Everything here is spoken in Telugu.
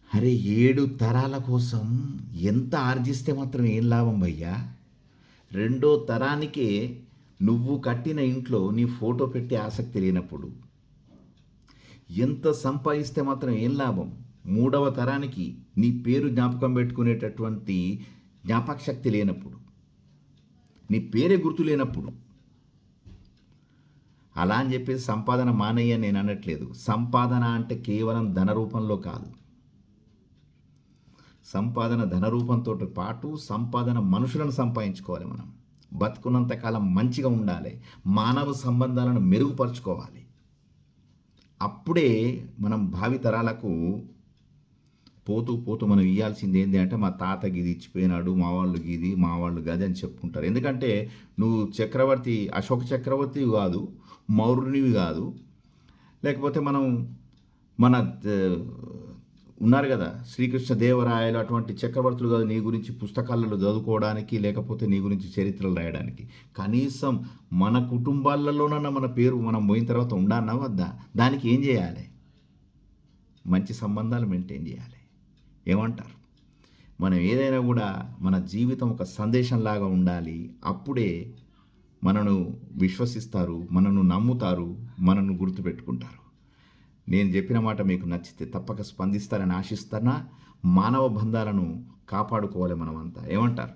అరే 7 తరాల కోసం ఎంత ఆర్జిస్తే మాత్రం ఏం లాభం భయ్యా? రెండో తరానికే నువ్వు కట్టిన ఇంట్లో నీ ఫోటో పెట్టే ఆసక్తి లేనప్పుడు, ఎంత సంపాదిస్తే మాత్రం ఏం లాభం? మూడవ తరానికి నీ పేరు జ్ఞాపకం పెట్టుకునేటటువంటి జ్ఞాపకశక్తి లేనప్పుడు, నీ పేరే గుర్తు లేనప్పుడు, అలా అని చెప్పేసి సంపాదన మానేయ నేను అనట్లేదు. సంపాదన అంటే కేవలం ధన రూపంలో కాదు. సంపాదన ధన రూపంతో పాటు సంపాదన మనుషులను సంపాదించుకోవాలి. మనం బతుకున్నంతకాలం మంచిగా ఉండాలి, మానవ సంబంధాలను మెరుగుపరుచుకోవాలి. అప్పుడే మనం భావితరాలకు పోతూ పోతూ మనం ఇవ్వాల్సింది ఏంటి అంటే, మా తాత గిది ఇచ్చిపోయినాడు, మా వాళ్ళు గిది, మా వాళ్ళు గది అని చెప్పుకుంటారు. ఎందుకంటే నువ్వు చక్రవర్తి, అశోక చక్రవర్తివి కాదు, మౌర్యునివి కాదు, లేకపోతే మన ఉన్నారు కదా శ్రీకృష్ణ దేవరాయలు, అటువంటి చక్రవర్తులు కాదు నీ గురించి పుస్తకాలలో చదువుకోవడానికి, లేకపోతే నీ గురించి చరిత్రలు రాయడానికి. కనీసం మన కుటుంబాలలోనన్నా మన పేరు మనం పోయిన తర్వాత ఉండాలన్నా వద్దా? దానికి ఏం చేయాలి? మంచి సంబంధాలు మెయింటైన్ చేయాలి. ఏమంటారు? మనం ఏదైనా కూడా మన జీవితం ఒక సందేశంలాగా ఉండాలి. అప్పుడే మనను విశ్వసిస్తారు, మనను నమ్ముతారు, మనను గుర్తుపెట్టుకుంటారు. నేను చెప్పిన మాట మీకు నచ్చితే తప్పక స్పందిస్తారని ఆశిస్తున్నా. మానవ బంధాలను కాపాడుకోవాలి మనమంతా. ఏమంటారు?